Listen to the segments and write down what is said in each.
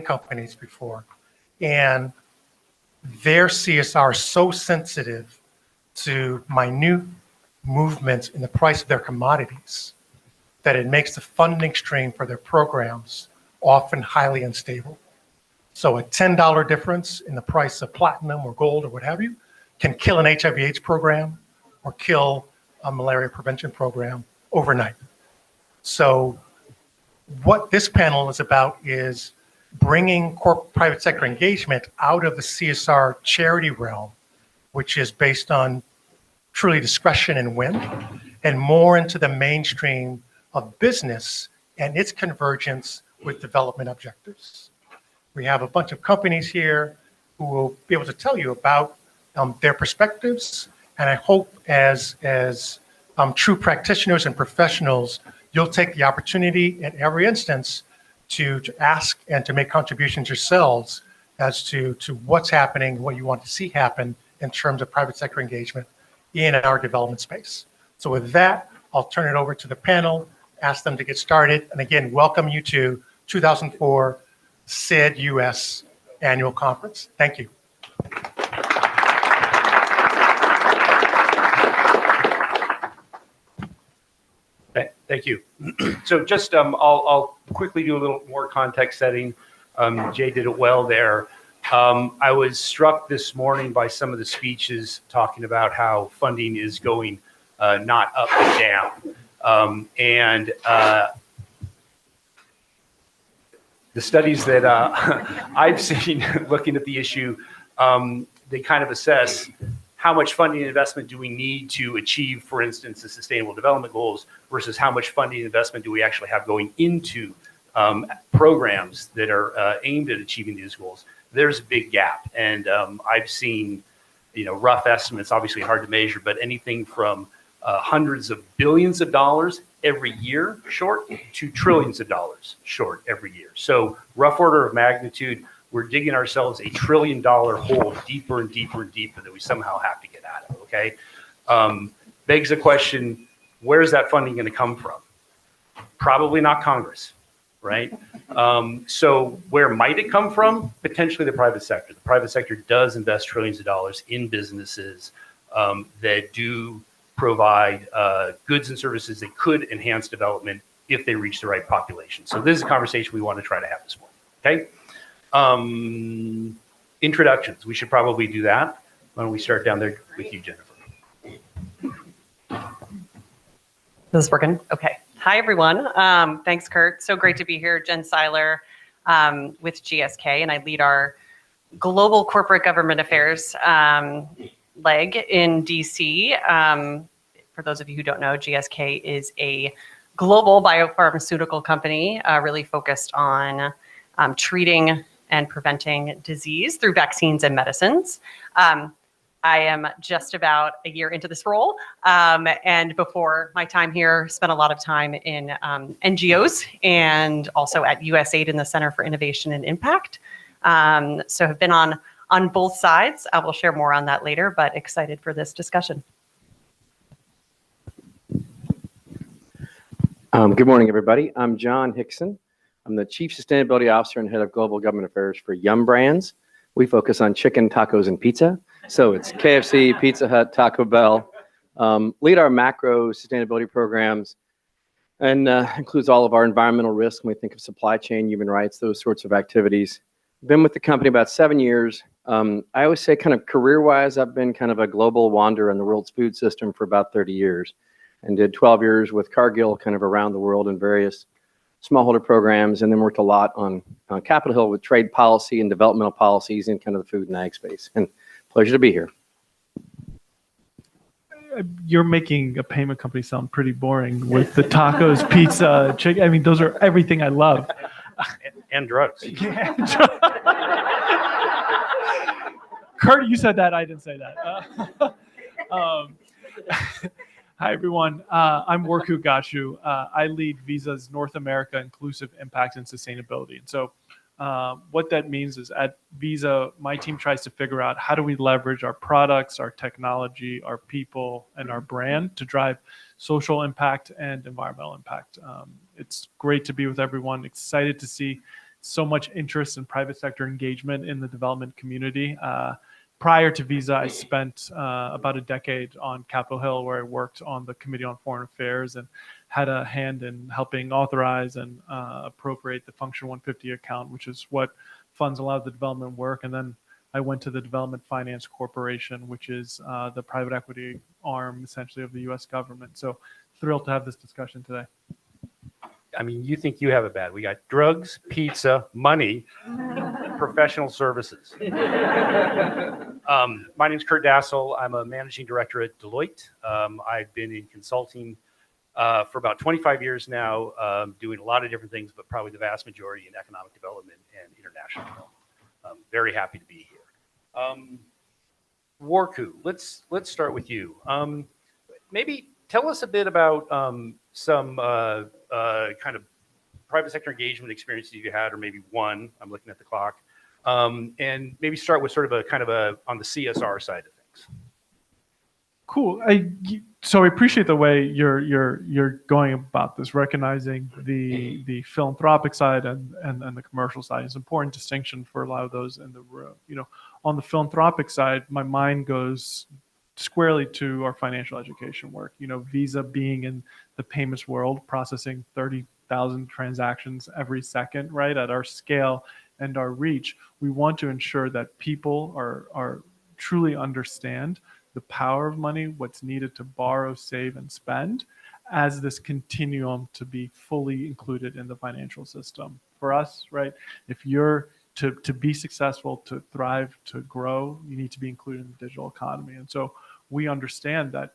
companies before, and their CSR is so sensitive to minute movements in the price of their commodities that it makes the funding stream for their programs often highly unstable. So a $10 difference in the price of platinum or gold or what have you can kill an HIV/AIDS program or kill a malaria prevention program overnight. So what this panel is about is bringing private sector engagement out of the CSR charity realm, which is based on truly discretion and whim, and more into the mainstream of business and its convergence with development objectives. We have a bunch of companies here who will be able to tell you about their perspectives, and I hope as true practitioners and professionals, you'll take the opportunity at every instance to ask and to make contributions yourselves as to what's happening, what you want to see happen in terms of private sector engagement in our development space. So with that, I'll turn it over to the panel, ask them to get started, and again, welcome you to 2004 SID-US Annual Conference. Thank you. Thank you. So just I'll quickly do a little more context setting. Jay did it well there. I was struck this morning by some of the speeches talking about how funding is going not up and down. The studies that I've seen looking at the issue, they kind of assess how much funding and investment do we need to achieve, for instance, the Sustainable Development Goals versus how much funding and investment do we actually have going into programs that are aimed at achieving these goals. There's a big gap. And I've seen, rough estimates, obviously hard to measure, but anything from hundreds of billions of dollars every year short to trillions of dollars short every year. So rough order of magnitude, we're digging ourselves $1 trillion hole deeper and deeper and deeper that we somehow have to get out of, okay? Begs the question, where's that funding gonna come from? Probably not Congress, right? So where might it come from? Potentially the private sector. The private sector does invest trillions of dollars in businesses that do provide goods and services that could enhance development if they reach the right population. So this is a conversation we want to try to have this morning, okay? Introductions, we should probably do that. Why don't we start down there with you, Jennifer? This is working? Okay. Hi, everyone. Thanks, Kurt. So great to be here. Jen Seiler with GSK, and I lead our global corporate government affairs leg in DC. For those of you who don't know, GSK is a global biopharmaceutical company really focused on treating and preventing disease through vaccines and medicines. I am just about a year into this role, and before my time here, spent a lot of time in NGOs and also at USAID in the Center for Innovation and Impact. So have been on both sides. I will share more on that later, but excited for this discussion. Good morning, everybody. I'm John Hickson. I'm the Chief Sustainability Officer and Head of Global Government Affairs for Yum Brands. We focus on chicken, tacos, and pizza. So it's KFC, Pizza Hut, Taco Bell. Lead our macro sustainability programs and includes all of our environmental risk when we think of supply chain, human rights, those sorts of activities. Been with the company about 7 years. I always say kind of career-wise, I've been kind of a global wanderer in the world's food system for about 30 years and did 12 years with Cargill kind of around the world in various smallholder programs, and then worked a lot on Capitol Hill with trade policy and developmental policies in kind of the food and ag space. And pleasure to be here. You're making a payment company sound pretty boring with the tacos, pizza, chicken. I mean, those are everything I love. And drugs. Yeah, Kurt, you said that. I didn't say that. Hi, everyone. I'm Worku Gachu. I lead Visa's North America Inclusive Impact and Sustainability. And so what that means is at Visa, my team tries to figure out how do we leverage our products, our technology, our people, and our brand to drive social impact and environmental impact. It's great to be with everyone. Excited to see so much interest in private sector engagement in the development community. Prior to Visa, I spent about a decade on Capitol Hill, where I worked on the Committee on Foreign Affairs and had a hand in helping authorize and appropriate the Function 150 account, which is what funds a lot of the development work. And then I went to the Development Finance Corporation, which is the private equity arm, essentially, of the U.S. government. So thrilled to have this discussion today. I mean, you think you have it bad. We got drugs, pizza, money, professional services. My name is Kurt Dassel. I'm a managing director at Deloitte. I've been in consulting for about 25 years now, doing a lot of different things, but probably the vast majority in economic development and international development. I'm very happy to be here. Warku, let's start with you. Maybe tell us a bit about some kind of private sector engagement experiences you had, or maybe one. I'm looking at the clock, and maybe start with sort of on the CSR side of things. Cool. So I appreciate the way you're going about this, recognizing the philanthropic side and the commercial side. It's an important distinction for a lot of those in the room. On the philanthropic side, my mind goes squarely to our financial education work. Visa being in the payments world, processing 30,000 transactions every second, right? At our scale and our reach, we want to ensure that people are truly understand the power of money, what's needed to borrow, save, and spend, as this continuum to be fully included in the financial system. For us, right, if you're to be successful, to thrive, to grow, you need to be included in the digital economy. And so we understand that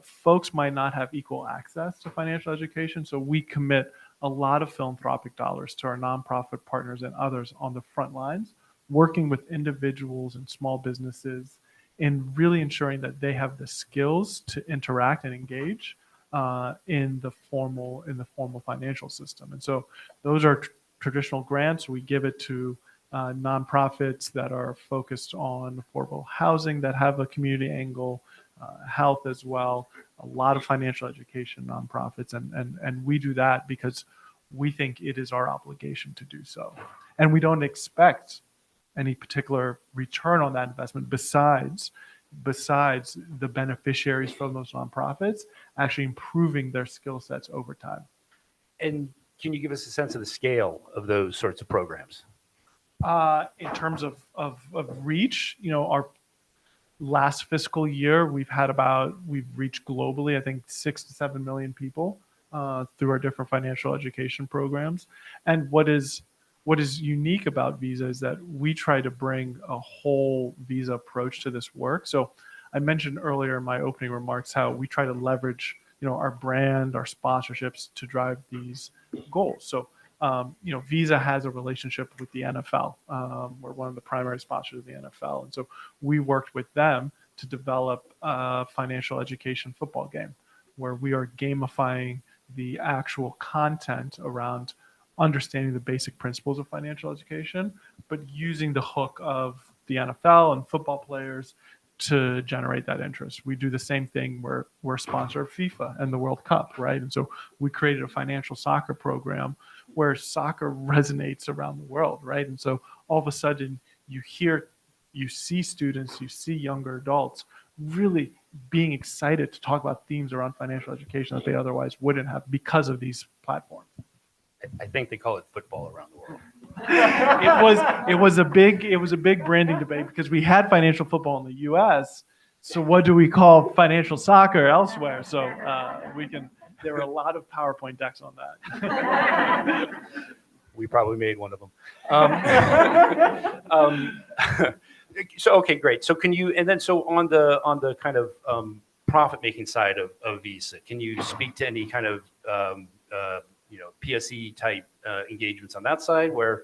folks might not have equal access to financial education. So we commit a lot of philanthropic dollars to our nonprofit partners and others on the front lines, working with individuals and small businesses in really ensuring that they have the skills to interact and engage in the formal financial system. And so those are traditional grants. We give it to nonprofits that are focused on affordable housing, that have a community angle, health as well, a lot of financial education nonprofits. And we do that because we think it is our obligation to do so. And we don't expect any particular return on that investment besides the beneficiaries from those nonprofits actually improving their skill sets over time. And can you give us a sense of the scale of those sorts of programs? In terms of reach, our last fiscal year, we've reached globally, I think 6 to 7 million people through our different financial education programs. And what is unique about Visa is that we try to bring a whole Visa approach to this work. So I mentioned earlier in my opening remarks how we try to leverage, our brand, our sponsorships to drive these goals. So, Visa has a relationship with the NFL. We're one of the primary sponsors of the NFL. And so we worked with them to develop a financial education football game where we are gamifying the actual content around understanding the basic principles of financial education, but using the hook of the NFL and football players to generate that interest. We do the same thing. We're a sponsor of FIFA and the World Cup, right? And so we created a financial soccer program where soccer resonates around the world, right? And so all of a sudden you see students, you see younger adults really being excited to talk about themes around financial education that they otherwise wouldn't have because of these platforms. I think they call it football around the world. It was a big branding debate because we had financial football in the U.S. So what do we call financial soccer elsewhere? So there were a lot of PowerPoint decks on that. We probably made one of them. So okay, great. So can you on the kind of profit making side of Visa, can you speak to any kind of PSE type engagements on that side where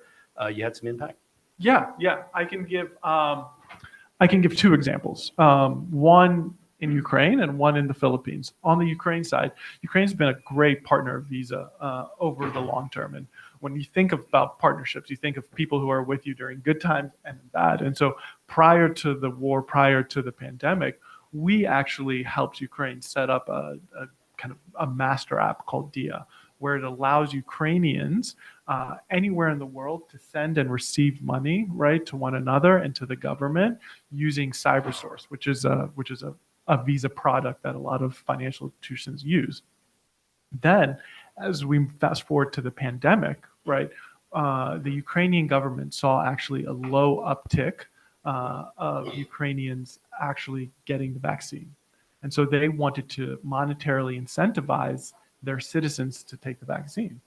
you had some impact? Yeah. I can give two examples. One in Ukraine and one in the Philippines. On the Ukraine side, Ukraine's been a great partner of Visa over the long term. And when you think about partnerships, you think of people who are with you during good times and bad. And so prior to the war, prior to the pandemic, we actually helped Ukraine set up a kind of a master app called DIA, where it allows Ukrainians anywhere in the world to send and receive money, right, to one another and to the government using CyberSource, which is a Visa product that a lot of financial institutions use. Then, as we fast forward to the pandemic, right, the Ukrainian government saw actually a low uptick of Ukrainians actually getting the vaccine. And so they wanted to monetarily incentivize their citizens to take the vaccine.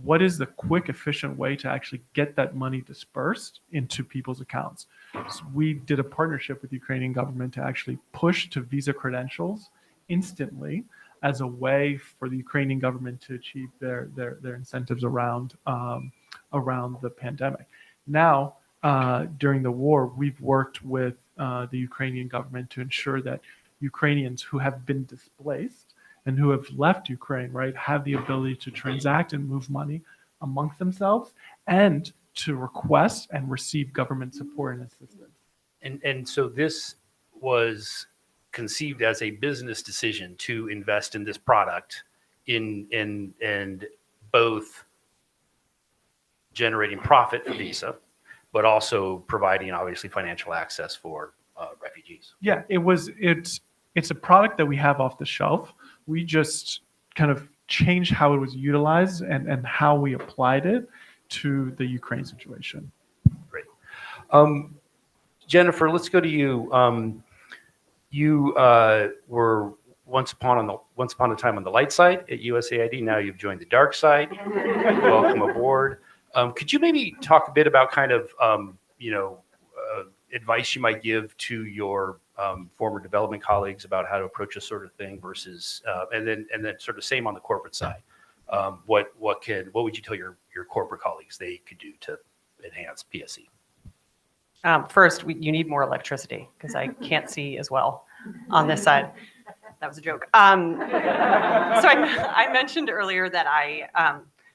What is the quick, efficient way to actually get that money dispersed into people's accounts? So we did a partnership with the Ukrainian government to actually push to Visa credentials instantly as a way for the Ukrainian government to achieve their incentives around the pandemic. Now, during the war, we've worked with the Ukrainian government to ensure that Ukrainians who have been displaced and who have left Ukraine, right, have the ability to transact and move money amongst themselves and to request and receive government support and assistance. And so this was conceived as a business decision to invest in this product in both generating profit for Visa, but also providing obviously financial access for refugees. Yeah, it's a product that we have off the shelf. We just kind of changed how it was utilized and how we applied it to the Ukraine situation. Great. Jennifer, let's go to you. You were once upon a time on the light side at USAID. Now you've joined the dark side. Welcome aboard. Could you maybe talk a bit about kind of advice you might give to your former development colleagues about how to approach this sort of thing versus, and then sort of same on the corporate side. What would you tell your corporate colleagues they could do to enhance PSE? First, you need more electricity because I can't see as well on this side. That was a joke. So I mentioned earlier that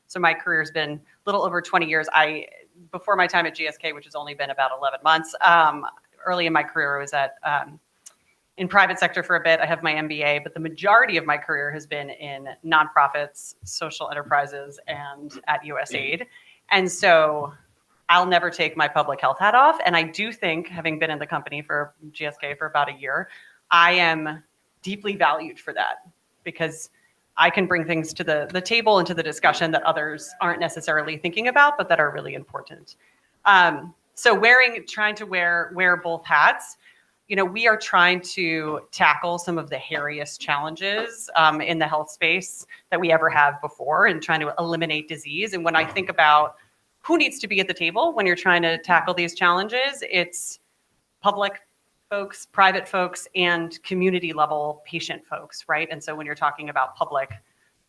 so my career has been a little over 20 years. Before my time at GSK, which has only been about 11 months, early in my career I was in private sector for a bit. I have my MBA, but the majority of my career has been in nonprofits, social enterprises, and at USAID. And so I'll never take my public health hat off. And I do think, having been in the company for GSK for about a year, I am deeply valued for that because I can bring things to the table and to the discussion that others aren't necessarily thinking about, but that are really important. So trying to wear both hats, we are trying to tackle some of the hairiest challenges in the health space that we ever have before and trying to eliminate disease. And when I think about who needs to be at the table when you're trying to tackle these challenges, it's public folks, private folks, and community level patient folks, right? And so when you're talking about public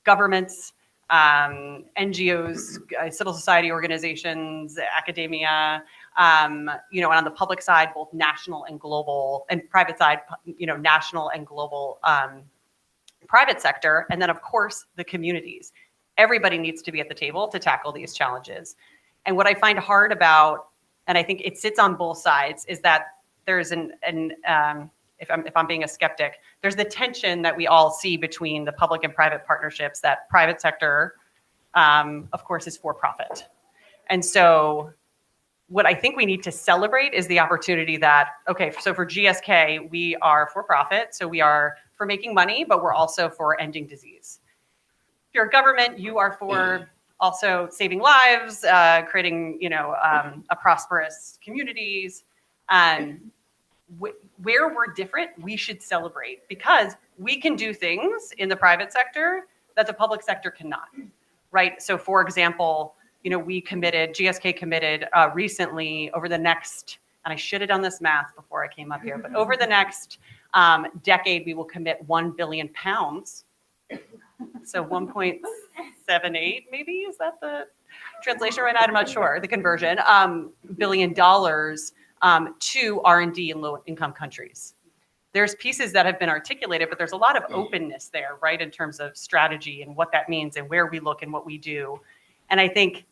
governments, NGOs, civil society organizations, academia, and on the public side, both national and global, and private side, national and global private sector, and then of course the communities. Everybody needs to be at the table to tackle these challenges. And what I find hard about, and I think it sits on both sides, is that there's if I'm being a skeptic, there's the tension that we all see between the public and private partnerships that private sector, of course, is for profit. And so what I think we need to celebrate is the opportunity that, okay, so for GSK, we are for profit. So we are for making money, but we're also for ending disease. If you're a government, you are for also saving lives, creating, a prosperous communities. Where we're different, we should celebrate because we can do things in the private sector that the public sector cannot, right? So for example, GSK committed recently over the next, and I should have done this math before I came up here, but over the next decade, we will commit 1 billion pounds. So 1.78 maybe, is that the translation right now? I'm not sure, the conversion, $1 billion to R&D in low-income countries. There's pieces that have been articulated, but there's a lot of openness there, right, in terms of strategy and what that means and where we look and what we do. And I think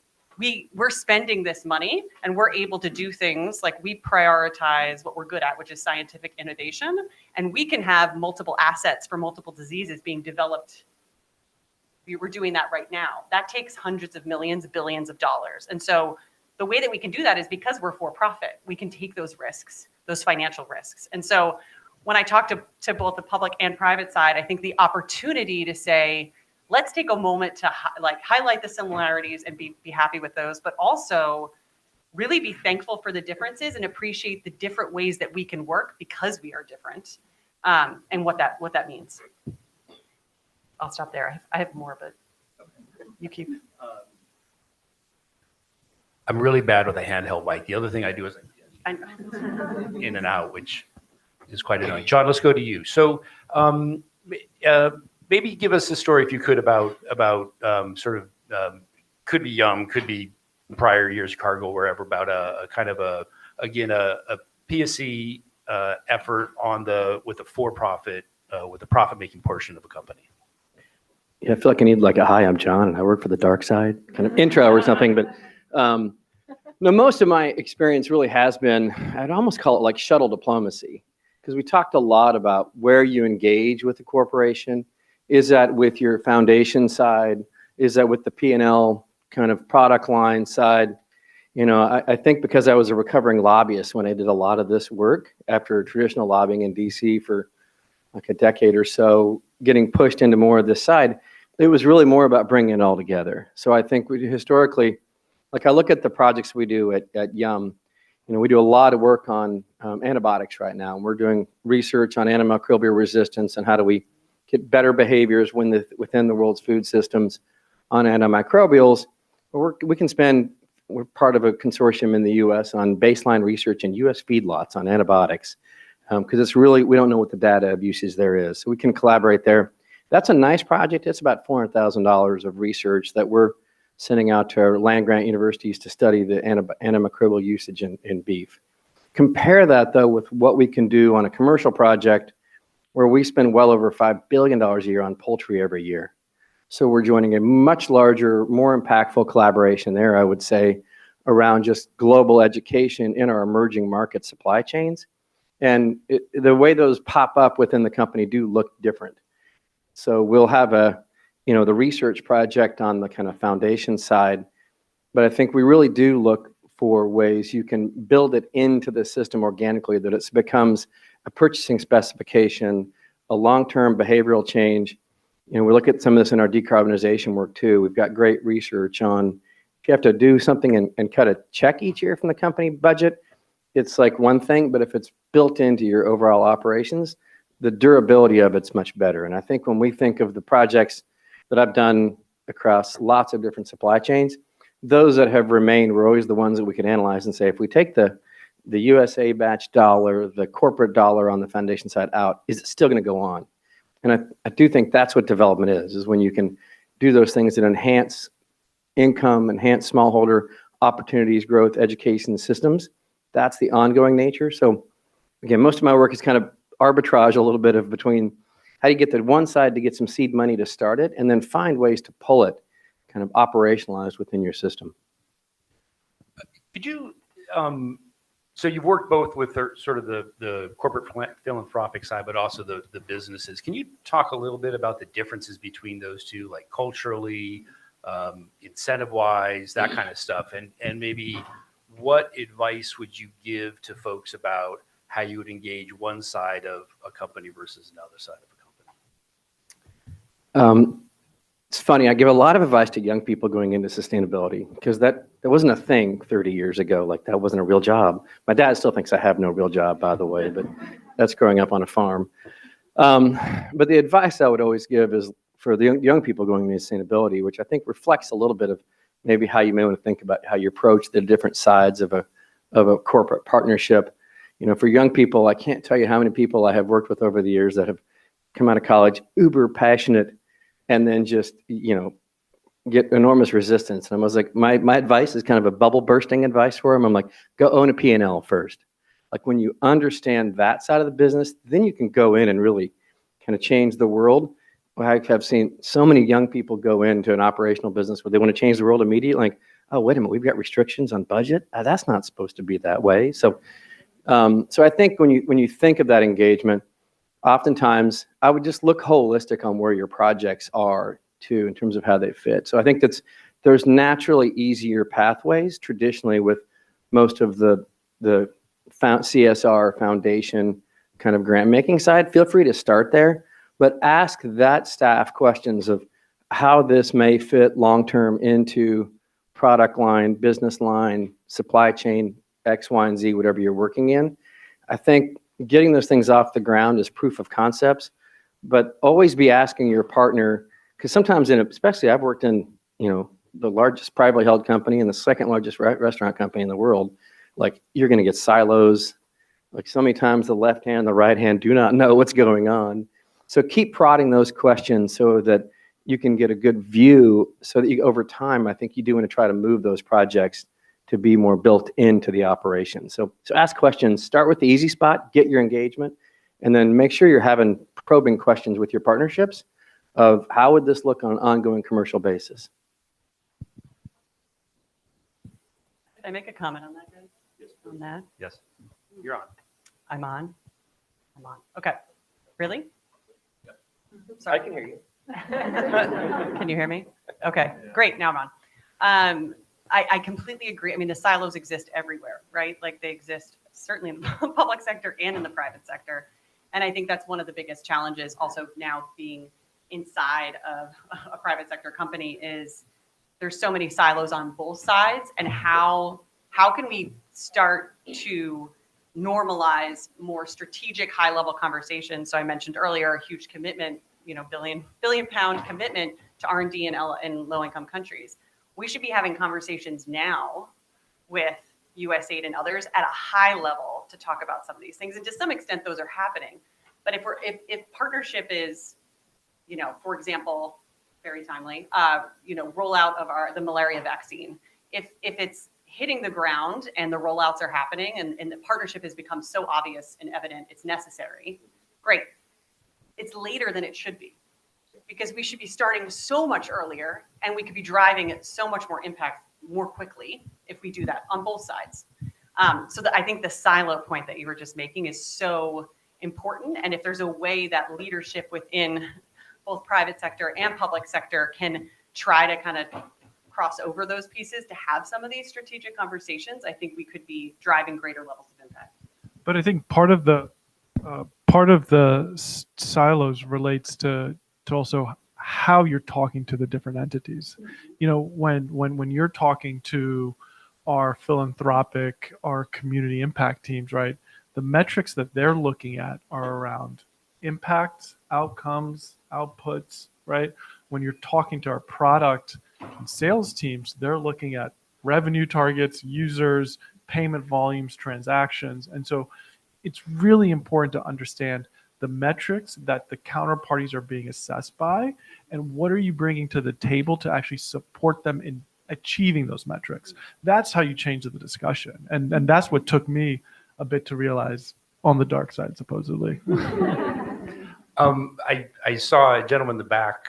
we're spending this money and we're able to do things like we prioritize what we're good at, which is scientific innovation. And we can have multiple assets for multiple diseases being developed we're doing that right now. That takes hundreds of millions, billions of dollars. And so the way that we can do that is because we're for profit. We can take those risks, those financial risks. And so when I talk to both the public and private side, I think the opportunity to say, let's take a moment to highlight the similarities and be happy with those, but also really be thankful for the differences and appreciate the different ways that we can work because we are different, and what that means. I'll stop there. I have more, but you keep. I'm really bad with a handheld mic. The other thing I do is I, in and out, which is quite annoying. John, let's go to you. So maybe give us a story, if you could, about could be Yum, could be prior years Cargill, wherever, about a kind of a PSC effort with a for-profit, with the profit-making portion of a company. Yeah, I feel like I need like a hi, I'm John, and I work for the dark side kind of intro or something. But no, most of my experience really has been, I'd almost call it like shuttle diplomacy, because we talked a lot about where you engage with the corporation. Is that with your foundation side? Is that with the P&L kind of product line side? I think because I was a recovering lobbyist when I did a lot of this work after traditional lobbying in DC for like a decade or so, getting pushed into more of this side, it was really more about bringing it all together. So I think we historically, like I look at the projects we do at Yum, we do a lot of work on antibiotics right now. And we're doing research on antimicrobial resistance and how do we get better behaviors within the world's food systems on antimicrobials. We're part of a consortium in the US on baseline research in US feedlots on antibiotics. Because it's really, we don't know what the data of usage there is. So we can collaborate there. That's a nice project. It's about $400,000 of research that we're sending out to our land-grant universities to study the antimicrobial usage in beef. Compare that, though, with what we can do on a commercial project where we spend well over $5 billion a year on poultry every year. So we're joining a much larger, more impactful collaboration there, I would say, around just global education in our emerging market supply chains. And the way those pop up within the company do look different. So we'll have the research project on the kind of foundation side, but I think we really do look for ways you can build it into the system organically, that it becomes a purchasing specification, a long-term behavioral change. We look at some of this in our decarbonization work too. We've got great research on if you have to do something and cut a check each year from the company budget, it's like one thing, but if it's built into your overall operations, the durability of it's much better. And I think when we think of the projects that I've done across lots of different supply chains, those that have remained were always the ones that we could analyze and say, if we take the USA batch dollar, the corporate dollar on the foundation side out, is it still going to go on? And I do think that's what development is when you can do those things that enhance income, enhance smallholder opportunities, growth, education systems. That's the ongoing nature. So again, most of my work is kind of arbitrage a little bit of between how do you get to one side to get some seed money to start it, and then find ways to pull it kind of operationalized within your system. Could you, so you've worked both with the corporate philanthropic side, but also the businesses. Can you talk a little bit about the differences between those two, like culturally, incentive-wise, that kind of stuff, and maybe what advice would you give to folks about how you would engage one side of a company versus another side of a company? It's funny, I give a lot of advice to young people going into sustainability because that wasn't a thing 30 years ago. Like that wasn't a real job. My dad still thinks I have no real job, by the way, but that's growing up on a farm. But the advice I would always give is for the young people going into sustainability, which I think reflects a little bit of maybe how you may want to think about how you approach the different sides of a corporate partnership. For young people, I can't tell you how many people I have worked with over the years that have come out of college uber passionate and then just, get enormous resistance. And I was like, my advice is kind of a bubble bursting advice for them. I'm like, go own a P&L first. Like when you understand that side of the business, then you can go in and really kind of change the world. I have seen so many young people go into an operational business where they want to change the world immediately. Like, oh, wait a minute, we've got restrictions on budget. That's not supposed to be that way. So I think when you think of that engagement, oftentimes I would just look holistic on where your projects are too in terms of how they fit. So I think there's naturally easier pathways traditionally with most of the CSR foundation kind of grant making side. Feel free to start there, but ask that staff questions of how this may fit long-term into product line, business line, supply chain, X, Y, and Z, whatever you're working in. I think getting those things off the ground is proof of concepts, but always be asking your partner, because sometimes especially I've worked in, the largest privately held company and the second largest restaurant company in the world. Like, you're going to get silos. Like, so many times the left hand, the right hand do not know what's going on. So keep prodding those questions so that you can get a good view, so that over time, I think you do want to try to move those projects to be more built into the operation. So ask questions, start with the easy spot, get your engagement, and then make sure you're having probing questions with your partnerships of how would this look on an ongoing commercial basis. Can I make a comment on that, guys? Yes. On that? Yes, you're on. I'm on? I'm on. Okay. Really? I Sorry. can hear you. Can you hear me? Okay, great. Now I'm on. I completely agree. I mean, the silos exist everywhere, right? Like, they exist certainly in the public sector and in the private sector. And I think that's one of the biggest challenges also now being inside of a private sector company is there's so many silos on both sides. And how can we start to normalize more strategic high level conversations? So I mentioned earlier a huge commitment, billion pound commitment to R&D in low income countries. We should be having conversations now with USAID and others at a high level to talk about some of these things. And to some extent, those are happening. But if partnership is, for example, very timely, rollout of the malaria vaccine, if it's hitting the ground and the rollouts are happening and the partnership has become so obvious and evident, it's necessary, great. It's later than it should be, because we should be starting so much earlier and we could be driving so much more impact more quickly if we do that on both sides. So I think the silo point that you were just making is so important. And if there's a way that leadership within both private sector and public sector can try to kind of cross over those pieces to have some of these strategic conversations, I think we could be driving greater levels of impact. But I think part of the silos relates to also how you're talking to the different entities. When you're talking to our philanthropic, our community impact teams, right? The metrics that they're looking at are around impact, outcomes, outputs, right? When you're talking to our product and sales teams, they're looking at revenue targets, users, payment volumes, transactions. And so it's really important to understand the metrics that the counterparties are being assessed by, and what are you bringing to the table to actually support them in achieving those metrics. That's how you change the discussion. And that's what took me a bit to realize on the dark side, supposedly. I saw a gentleman in the back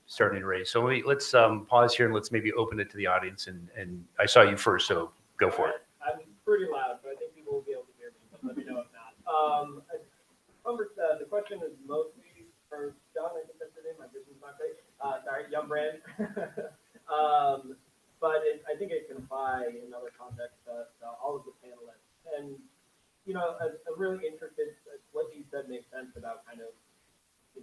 starting to raise. So let's pause here and let's maybe open it to the audience. And I saw you first, so go for it. I'm pretty loud, so I think people will be able to hear me, but let me know if not. The question is mostly for John, I think that's the name, my business not great. Sorry, Young Brand. But I think it can apply in other contexts to all of the panelists. And, I'm really interested, what you said makes sense about kind of, you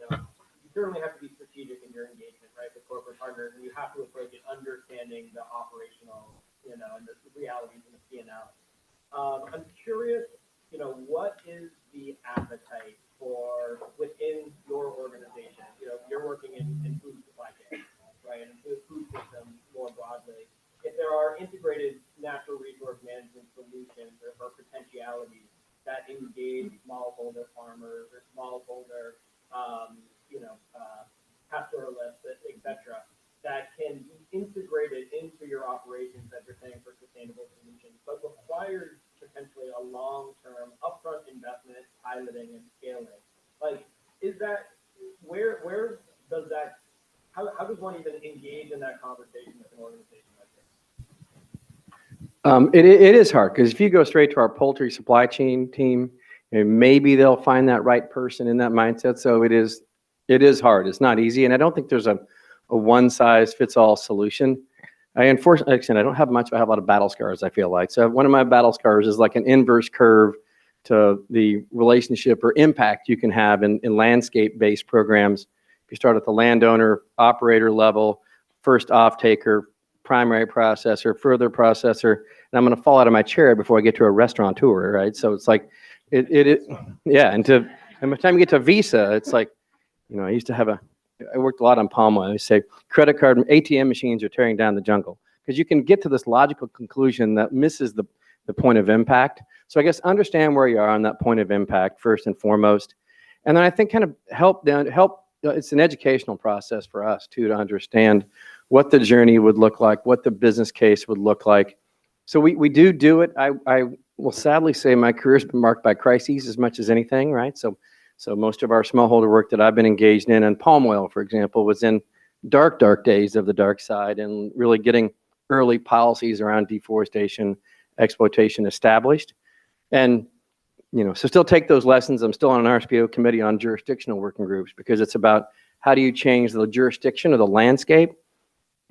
certainly have to be strategic in your engagement, right, with corporate partners, and you have to approach it understanding the operational, and the realities in the P&L. I'm curious, what is the appetite for within your organization? You're working in food supply chain, right, and food systems more broadly. If there are integrated natural resource management solutions or potentialities that engage smallholder farmers or smallholder, pastoralists, et cetera, that can be integrated into your operations that you're saying for sustainable solutions, but requires potentially a long-term upfront investment, piloting, and scaling. Like, is that, where does that, how does one even engage in that conversation with an organization like this? It is hard, because if you go straight to our poultry supply chain team, maybe they'll find that right person in that mindset. So it is hard. It's not easy. And I don't think there's a a one-size-fits-all solution. Unfortunately, like I said, I don't have much. I have a lot of battle scars, I feel like. So one of my battle scars is like an inverse curve to the relationship or impact you can have in landscape-based programs. If you start at the landowner, operator level, first off-taker, primary processor, further processor, and I'm going to fall out of my chair before I get to a restaurateur, right? So it's like, yeah, and by the time you get to Visa, it's like, I used to have I worked a lot on palm oil. I say credit card ATM machines are tearing down the jungle, because you can get to this logical conclusion that misses the point of impact. So I guess understand where you are on that point of impact first and foremost. And then I think kind of help, it's an educational process for us too, to understand what the journey would look like, what the business case would look like. So we do it. I will sadly say my career's been marked by crises as much as anything, right? So most of our smallholder work that I've been engaged in, and palm oil, for example, was in dark days of the dark side, and really getting early policies around deforestation, exploitation established. And, so still take those lessons. I'm still on an RSPO committee on jurisdictional working groups, because it's about how do you change the jurisdiction or the landscape.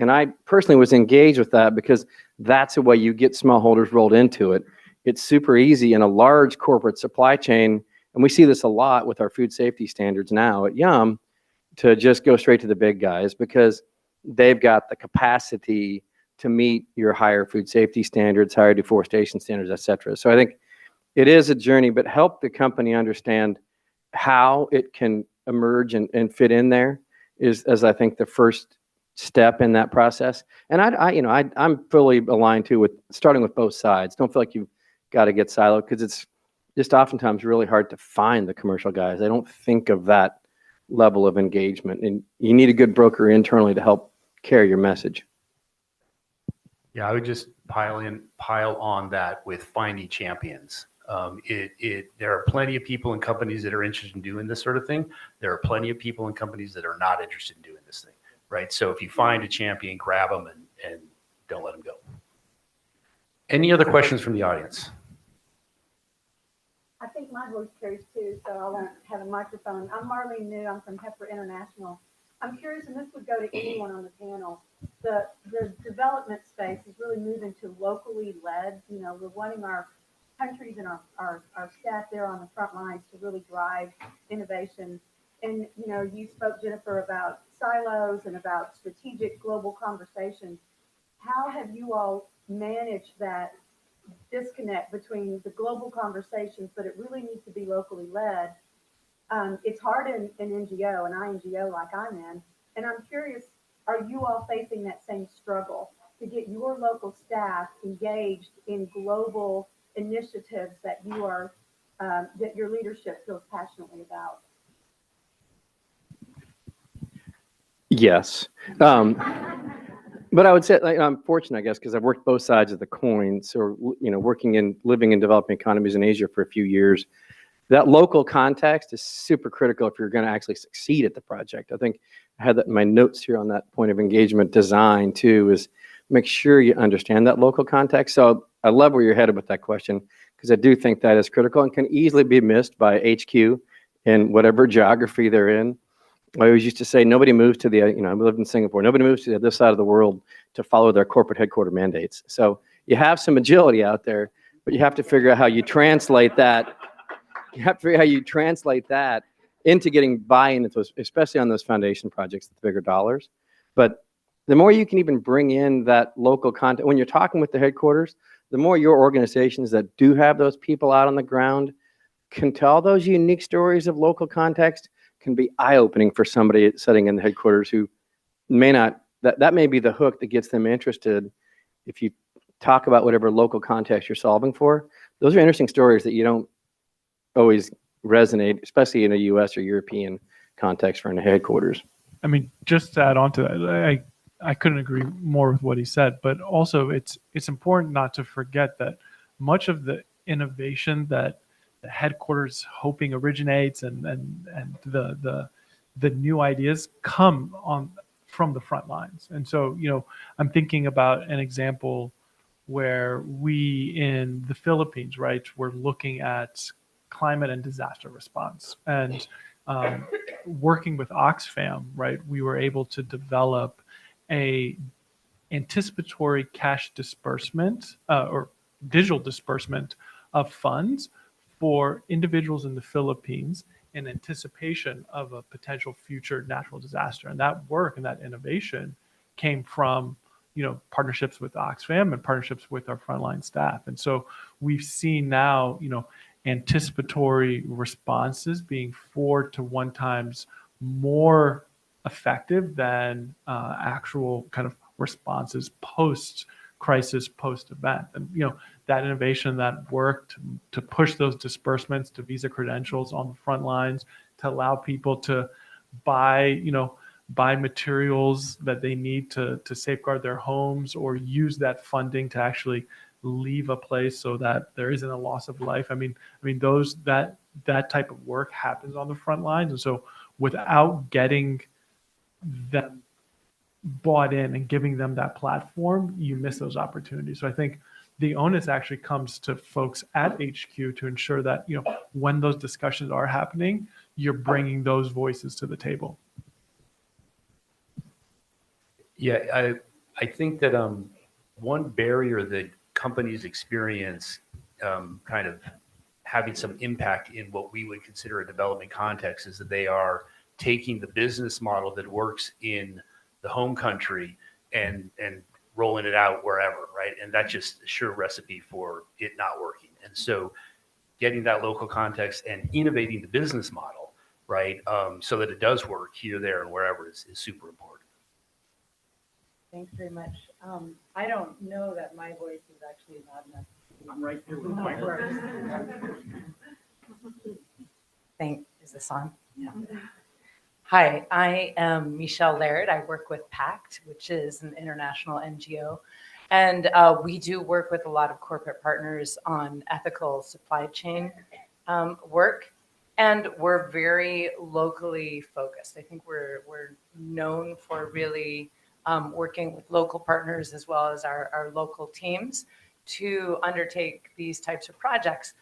And I personally was engaged with that because that's the way you get smallholders rolled into it. It's super easy in a large corporate supply chain, and we see this a lot with our food safety standards now at Yum, to just go straight to the big guys because they've got the capacity to meet your higher food safety standards, higher deforestation standards, et cetera. So I think it is a journey, but help the company understand how it can emerge and fit in there is, as I think, the first step in that process. And I'm fully aligned too with starting with both sides. Don't feel like you've got to get siloed, because it's just oftentimes really hard to find the commercial guys. They don't think of that level of engagement, and you need a good broker internally to help carry your message. Yeah, I would just pile on that with finding champions. There are plenty of people and companies that are interested in doing this sort of thing. There are plenty of people and companies that are not interested in doing this thing, right? So if you find a champion, grab them and don't let them go. Any other questions from the audience? I think my voice carries too, so I won't have a microphone. I'm Marlene New. I'm from Heifer International. I'm curious, and this would go to anyone on the panel. The development space is really moving to locally led. We're wanting our countries and our staff there on the front lines to really drive innovation. And you spoke, Jennifer, about silos and about strategic global conversations. How have you all managed that disconnect between the global conversations, but it really needs to be locally led? It's hard in NGO, an INGO like I'm in, and I'm curious, are you all facing that same struggle to get your local staff engaged in global initiatives that you are, that your leadership feels passionately about? Yes. But I would say, I'm fortunate, I guess, because I've worked both sides of the coin. So, living in developing economies in Asia for a few years, that local context is super critical if you're going to actually succeed at the project. I think I had that in my notes here on that point of engagement design too, is make sure you understand that local context. So I love where you're headed with that question, because I do think that is critical and can easily be missed by HQ in whatever geography they're in. I always used to say nobody moves to I lived in Singapore, nobody moves to the other side of the world to follow their corporate headquarter mandates. So you have some agility out there, but you have to figure out how you translate that. You have to figure out how you translate that into getting buy-in into those, especially on those foundation projects, the bigger dollars. But the more you can even bring in that local content, when you're talking with the headquarters, the more your organizations that do have those people out on the ground can tell those unique stories of local context, can be eye-opening for somebody sitting in the headquarters who may not, that may be the hook that gets them interested. If you talk about whatever local context you're solving for, those are interesting stories that you don't always resonate, especially in a US or European context for in the headquarters. I mean, just to add on to that, I couldn't agree more with what he said, but also it's important not to forget that much of the innovation that the headquarters hoping originates and the new ideas come from the front lines. And so, I'm thinking about an example where we in the Philippines, right, we're looking at climate and disaster response. And working with Oxfam, right, we were able to develop a anticipatory cash disbursement or digital disbursement of funds for individuals in the Philippines in anticipation of a potential future natural disaster. And that work and that innovation came from, partnerships with Oxfam and partnerships with our frontline staff. And so we've seen now, anticipatory responses being 4 to 1 times more effective than actual kind of responses post crisis, post event. And that innovation, that work to push those disbursements to Visa credentials on the front lines, to allow people to buy materials that they need to safeguard their homes, or use that funding to actually leave a place so that there isn't a loss of life. I mean that type of work happens on the front lines. And so without getting them bought in and giving them that platform, you miss those opportunities. So I think the onus actually comes to folks at HQ to ensure that, when those discussions are happening, you're bringing those voices to the table. Yeah, I think that one barrier that companies experience kind of having some impact in what we would consider a development context is that they are taking the business model that works in the home country and rolling it out wherever, right? And that's just a sure recipe for it not working. And so getting that local context and innovating the business model, right, so that it does work here, there, and wherever is super important. Thanks very much. I don't know that my voice is actually loud enough. I'm right here with the microphone. Is this on? Yeah. Hi, I am Michelle Laird. I work with PACT, which is an international NGO. And we do work with a lot of corporate partners on ethical supply chain work. And we're very locally focused. I think we're known for really working with local partners as well as our local teams to undertake these types of projects.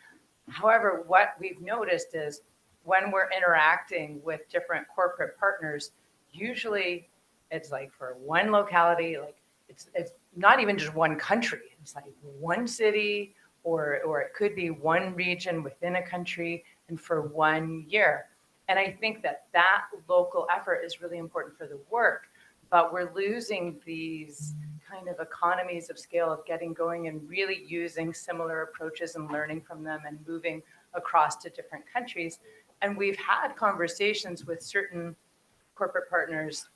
However, what we've noticed is when we're interacting with different corporate partners, usually it's like for one locality, like it's not even just one country. It's like one city, or it could be one region within a country, and for 1 year. And I think that local effort is really important for the work, but we're losing these kind of economies of scale of getting going and really using similar approaches and learning from them and moving across to different countries. And we've had conversations with certain corporate partners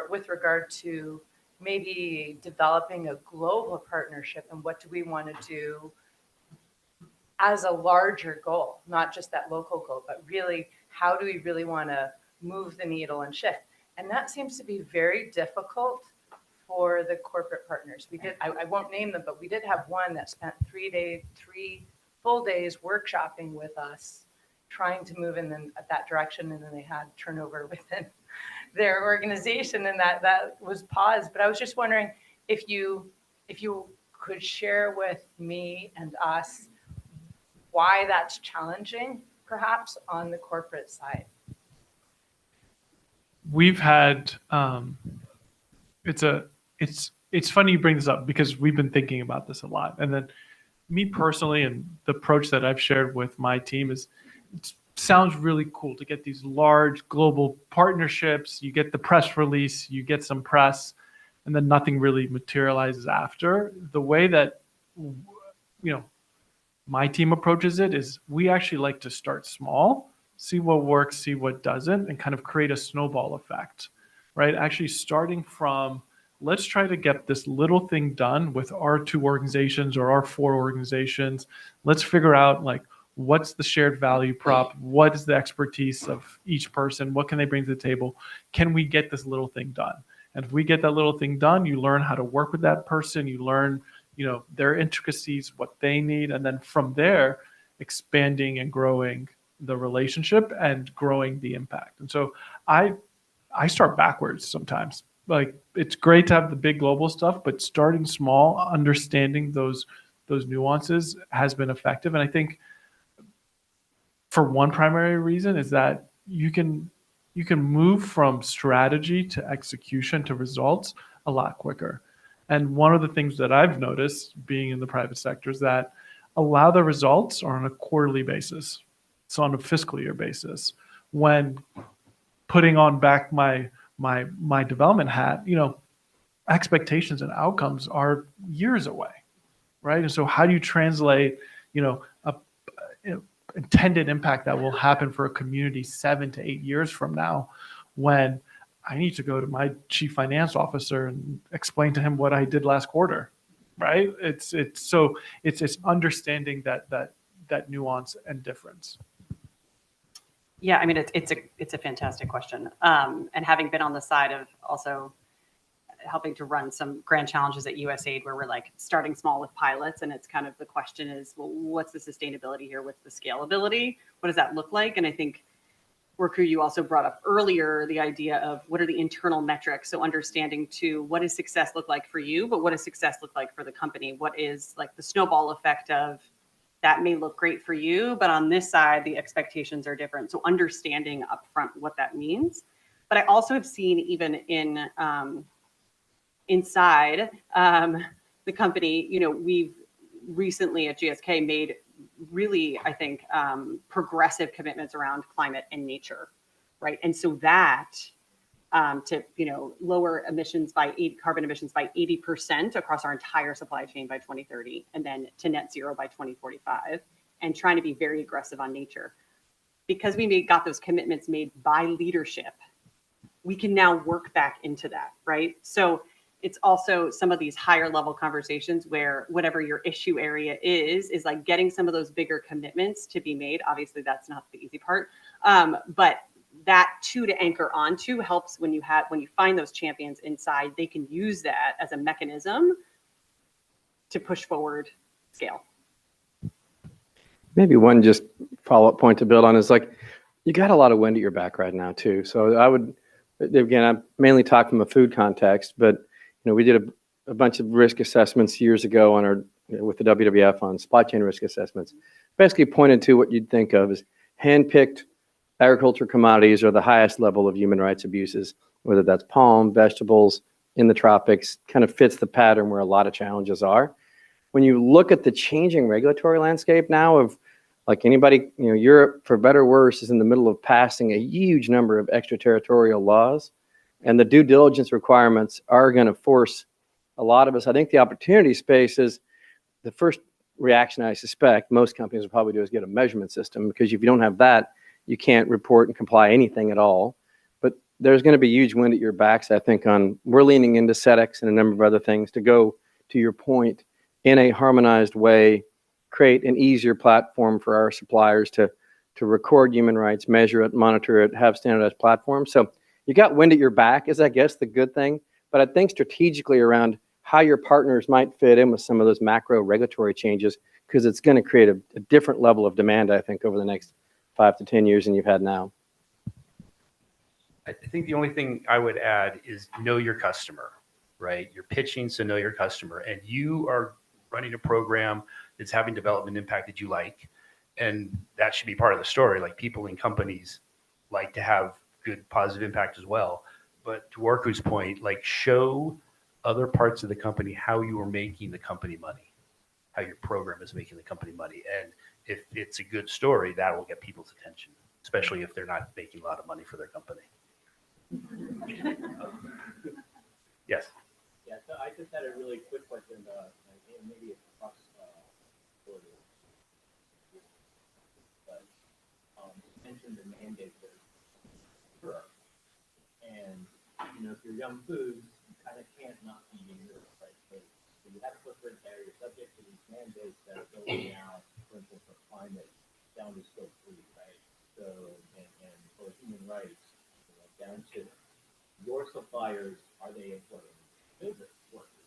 with regard to maybe developing a global partnership, and what do we want to do as a larger goal, not just that local goal, but really how do we really want to move the needle and shift? And that seems to be very difficult for the corporate partners. I won't name them, but we did have one that spent 3 full days workshopping with us, trying to move in that direction, and then they had turnover within their organization, and that was paused. But I was just wondering if you could share with me and us why that's challenging, perhaps on the corporate side. We've had it's funny you bring this up, because we've been thinking about this a lot. And then me personally, and the approach that I've shared with my team is, it sounds really cool to get these large global partnerships. You get the press release, you get some press, and then nothing really materializes after. The way that my team approaches it is, we actually like to start small, see what works, see what doesn't, and kind of create a snowball effect, right? Actually starting from, let's try to get this little thing done with our 2 organizations or our 4 organizations. Let's figure out what's the shared value prop? What is the expertise of each person? What can they bring to the table? Can we get this little thing done? And if we get that little thing done, you learn how to work with that person. You learn, their intricacies, what they need. And then from there, expanding and growing the relationship and growing the impact. And so I start backwards sometimes. It's great to have the big global stuff, but starting small, understanding those nuances has been effective. And I think for one primary reason is that you can move from strategy to execution to results a lot quicker. And one of the things that I've noticed being in the private sector is that a lot of the results are on a quarterly basis. So on a fiscal year basis. When putting on back my development hat, expectations and outcomes are years away, right? And so how do you translate, a intended impact that will happen for a community 7 to 8 years from now, when I need to go to my chief finance officer and explain to him what I did last quarter, right? It's understanding that nuance and difference. Yeah, I mean, it's a fantastic question. And having been on the side of also helping to run some grand challenges at USAID where we're like starting small with pilots, and it's kind of the question is, well, what's the sustainability here? What's the scalability? What does that look like? And I think, Worku, you also brought up earlier the idea of what are the internal metrics? So understanding too, what does success look like for you, but what does success look like for the company? What is like the snowball effect of that may look great for you, but on this side, the expectations are different. So understanding upfront what that means. But I also have seen even in inside the company, we've recently at GSK made really, I think, progressive commitments around climate and nature, right? And so that to lower carbon emissions by 80% across our entire supply chain by 2030, and then to net zero by 2045, and trying to be very aggressive on nature. Because we got those commitments made by leadership, we can now work back into that, right? So it's also some of these higher level conversations where whatever your issue area is like getting some of those bigger commitments to be made. Obviously, that's not the easy part, but that too to anchor onto helps when you find those champions inside. They can use that as a mechanism to push forward scale. Maybe one just follow-up point to build on is like, you got a lot of wind at your back right now too. So I would, again, I'm mainly talking from a food context, but we did a bunch of risk assessments years ago on with the WWF on supply chain risk assessments. Basically pointed to what you'd think of as hand-picked agriculture commodities are the highest level of human rights abuses, whether that's palm, vegetables, in the tropics, kind of fits the pattern where a lot of challenges are. When you look at the changing regulatory landscape now of like anybody, Europe, for better or worse, is in the middle of passing a huge number of extraterritorial laws. And the due diligence requirements are going to force a lot of us. I think the opportunity space is the first reaction I suspect most companies will probably do is get a measurement system, because if you don't have that, you can't report and comply anything at all. But there's going to be huge wind at your backs, I think, we're leaning into SEDEX and a number of other things to go, to your point, in a harmonized way, create an easier platform for our suppliers to record human rights, measure it, monitor it, have standardized platforms. So you got wind at your back is, I guess, the good thing. But I think strategically around how your partners might fit in with some of those macro regulatory changes, because it's going to create a different level of demand, I think, over the next 5 to 10 years than you've had now. I think the only thing I would add is know your customer, right? You're pitching, so know your customer. And you are running a program that's having development impact that you like. And that should be part of the story. Like, people in companies like to have good positive impact as well. But to Worku's point, like, show other parts of the company how you are making the company money, how your program is making the company money. And if it's a good story, that will get people's attention, especially if they're not making a lot of money for their company. Yes. Yeah, so I just had a really quick question, maybe it's across but you mentioned the mandate there. And, if you're Young Foods, you kind of can't not be in Europe, right? So you have a footprint there, you're subject to these mandates that are going out, for instance, for climate, down to scope 3, right? So, and for human rights, down to your suppliers, are they employing business workers?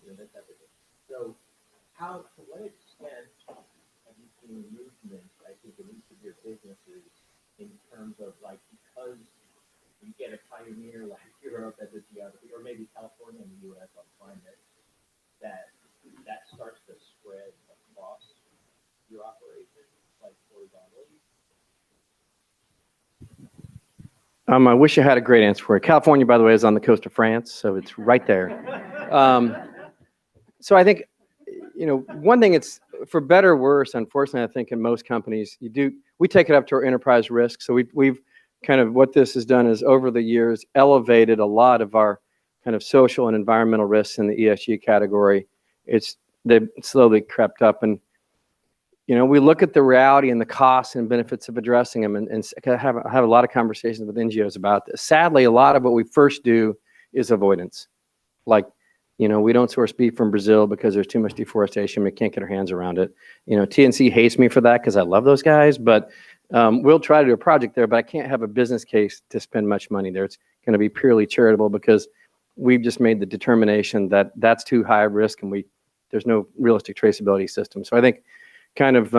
That type of thing. So, to what extent have you seen movement, I think, in each of your businesses in terms of, like, because you get a pioneer like Europe as a geography, or maybe California and the U.S. on climate, that starts to spread across your operations, like horizontally? I wish I had a great answer for you. California, by the way, is on the coast of France, so it's right there. So I think, one thing, it's for better or worse, unfortunately, I think in most companies, we take it up to our enterprise risk. So we've kind of, what this has done is over the years, elevated a lot of our kind of social and environmental risks in the ESG category. They've slowly crept up, and we look at the reality and the costs and benefits of addressing them, and have a lot of conversations with NGOs about this. Sadly, a lot of what we first do is avoidance. Like, we don't source beef from Brazil because there's too much deforestation. We can't get our hands around it. TNC hates me for that because I love those guys, but we'll try to do a project there, but I can't have a business case to spend much money there. It's going to be purely charitable because we've just made the determination that that's too high a risk, and there's no realistic traceability system. So I think kind of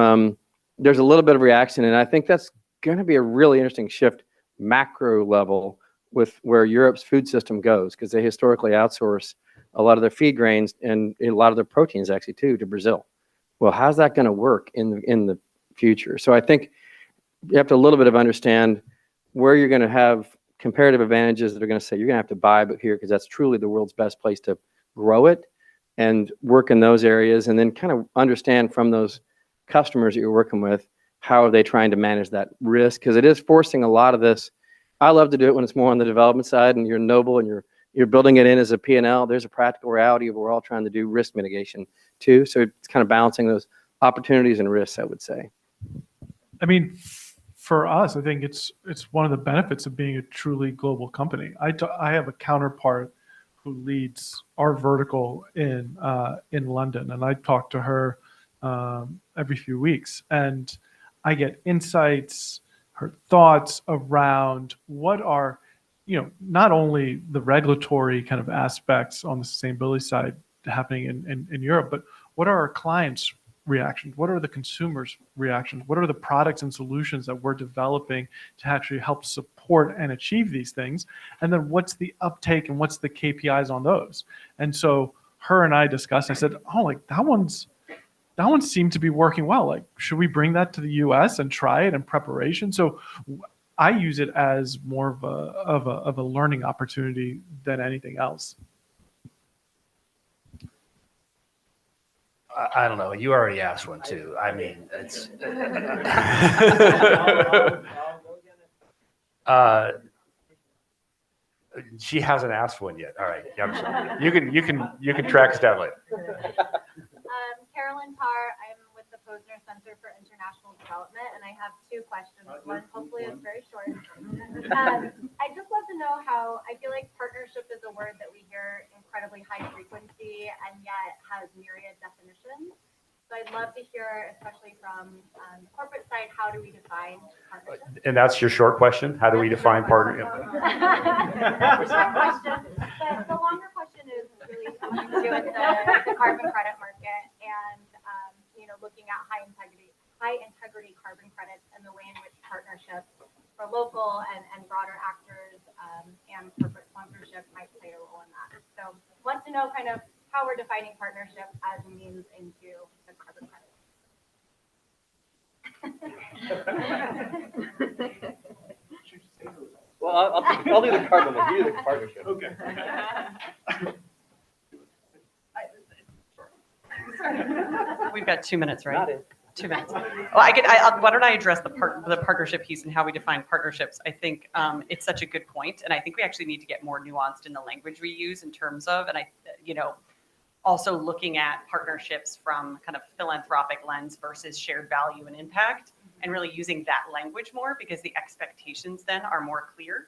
there's a little bit of reaction, and I think that's going to be a really interesting shift macro level with where Europe's food system goes, because they historically outsource a lot of their feed grains and a lot of their proteins actually too to Brazil. Well, how's that going to work in the future? So I think you have to a little bit of understand where you're going to have comparative advantages that are going to say you're going to have to buy but here because that's truly the world's best place to grow it, and work in those areas, and then kind of understand from those customers that you're working with, how are they trying to manage that risk? Because it is forcing a lot of this. I love to do it when it's more on the development side and you're noble and you're building it in as a P&L. There's a practical reality of we're all trying to do risk mitigation too. So it's kind of balancing those opportunities and risks, I would say. I mean, for us, I think it's one of the benefits of being a truly global company. I have a counterpart who leads our vertical in London, and I talk to her every few weeks, and I get insights, her thoughts around what are, not only the regulatory kind of aspects on the sustainability side happening in Europe, but what are our clients' reactions? What are the consumers' reactions? What are the products and solutions that we're developing to actually help support and achieve these things? And then what's the uptake and what's the KPIs on those? And so her and I discussed, I said, oh, like that one seemed to be working well. Like, should we bring that to the US and try it in preparation? So I use it as more of a learning opportunity than anything else. I don't know. You already asked one too. I mean, it's. She hasn't asked one yet. All right. Yeah, you can track us down later. Carolyn Tarr, I'm with the Posner Center for International Development, and I have two questions. One hopefully is very short. I'd just love to know how, I feel like partnership is a word that we hear incredibly high frequency and yet has myriad definitions. So I'd love to hear, especially from the corporate side, how do we define partnership? And that's your short question? How do we define partnership? That's the short question. The longer question is really something to do with the carbon credit market and looking at high integrity carbon credits and the way in which partnerships for local and broader actors and corporate sponsorship might play a role in that. So want to know kind of how we're defining partnership as a means into the carbon credit. Well, I'll do the carbon one. You do the partnership. Okay. We've got 2 minutes, right? 2 minutes. Well, why don't I address the partnership piece and how we define partnerships? I think it's such a good point, and I think we actually need to get more nuanced in the language we use in terms of, and also looking at partnerships from kind of philanthropic lens versus shared value and impact, and really using that language more because the expectations then are more clear.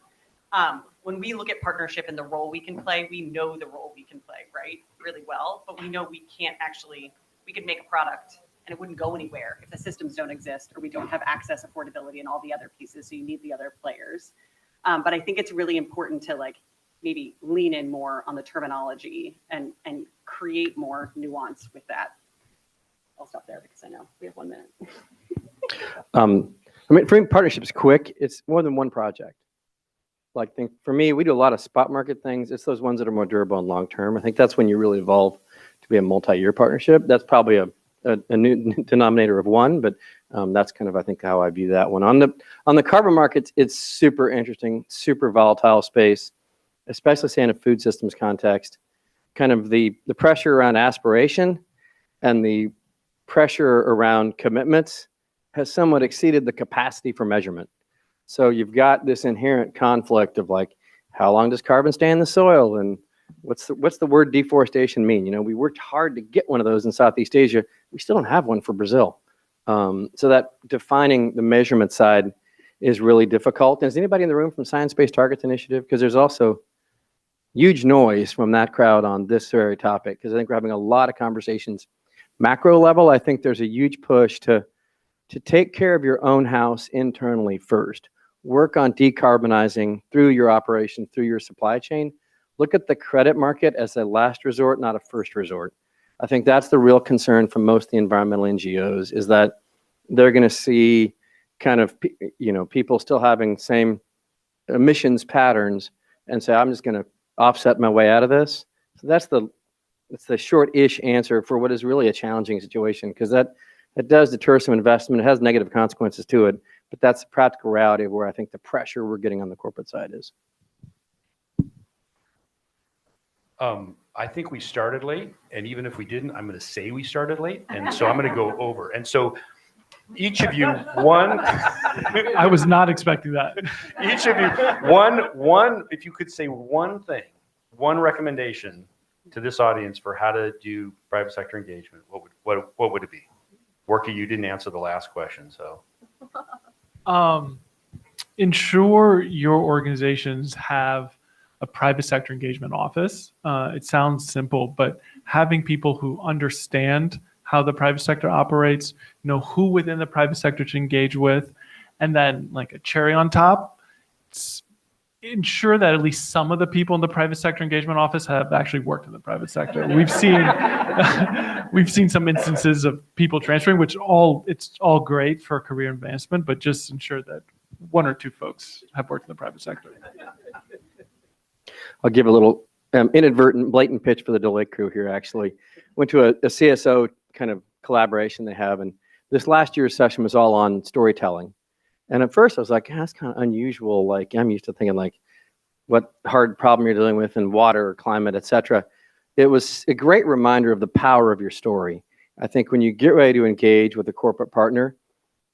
When we look at partnership and the role we can play, we know the role we can play, right? Really well, but we know we could make a product and it wouldn't go anywhere if the systems don't exist or we don't have access, affordability, and all the other pieces. So you need the other players. But I think it's really important to maybe lean in more on the terminology and create more nuance with that. I'll stop there because I know we have 1 minute. For me, partnership's quick. It's more than one project. For me, we do a lot of spot market things. It's those ones that are more durable and long-term. I think that's when you really evolve to be a multi-year partnership. That's probably a a new denominator of one, but that's kind of, I think, how I view that one. On the carbon markets, it's super interesting, super volatile space, especially say in a food systems context. Kind of the pressure around aspiration and the pressure around commitments has somewhat exceeded the capacity for measurement. So you've got this inherent conflict of like, how long does carbon stay in the soil, and what's the word deforestation mean? You know, we worked hard to get one of those in Southeast Asia. We still don't have one for Brazil. So that defining the measurement side is really difficult. And is anybody in the room from Science Based Targets Initiative? Because there's also huge noise from that crowd on this very topic, because I think we're having a lot of conversations. Macro level, I think there's a huge push to take care of your own house internally first. Work on decarbonizing through your operation, through your supply chain. Look at the credit market as a last resort, not a first resort. I think that's the real concern from most of the environmental NGOs, is that they're going to see kind of, you know, people still having same emissions patterns and say, I'm just going to offset my way out of this. So that's the short-ish answer for what is really a challenging situation, because that does deter some investment. It has negative consequences to it, but that's the practical reality of where I think the pressure we're getting on the corporate side is. I think we started late, and even if we didn't, I'm going to say we started late, and so I'm going to go over. And so each of you, one. I was not expecting that. Each of you, one. If you could say one thing, one recommendation to this audience for how to do private sector engagement, what would it be? Worky, you didn't answer the last question, so. Ensure your organizations have a private sector engagement office. It sounds simple, but having people who understand how the private sector operates, know who within the private sector to engage with, and then like a cherry on top, ensure that at least some of the people in the private sector engagement office have actually worked in the private sector. We've seen some instances of people transferring, which it's all great for career advancement, but just ensure that one or two folks have worked in the private sector. I'll give a little inadvertent, blatant pitch for the Deloitte crew here, actually. Went to a CSO kind of collaboration they have, and this last year's session was all on storytelling. And at first I was like, that's kind of unusual. Like, I'm used to thinking like what hard problem you're dealing with in water or climate, et cetera. It was a great reminder of the power of your story. I think when you get ready to engage with a corporate partner,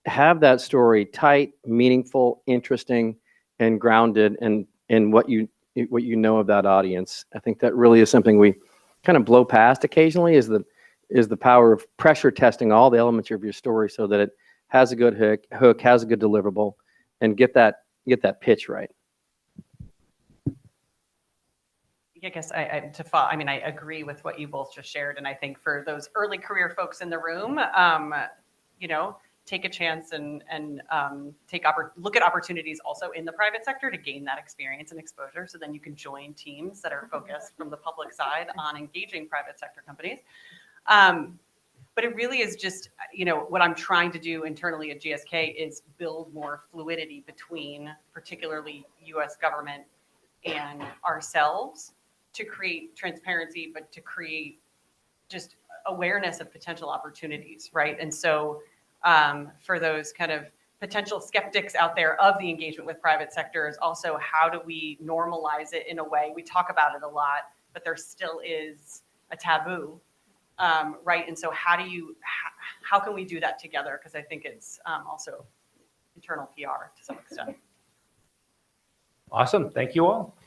have that story tight, meaningful, interesting, and grounded in what you know of that audience. I think that really is something we kind of blow past occasionally, is the power of pressure testing all the elements of your story so that it has a good hook, has a good deliverable, and get that pitch right. I guess I agree with what you both just shared, and I think for those early career folks in the room, take a chance and look at opportunities also in the private sector to gain that experience and exposure, so then you can join teams that are focused from the public side on engaging private sector companies. But it really is just, what I'm trying to do internally at GSK is build more fluidity between particularly US government and ourselves to create transparency, but to create just awareness of potential opportunities, right? And so for those kind of potential skeptics out there of the engagement with private sector is also, how do we normalize it in a way? We talk about it a lot, but there still is a taboo. Right, and so how can we do that together? Because I think it's also internal PR to some extent. Awesome, thank you all.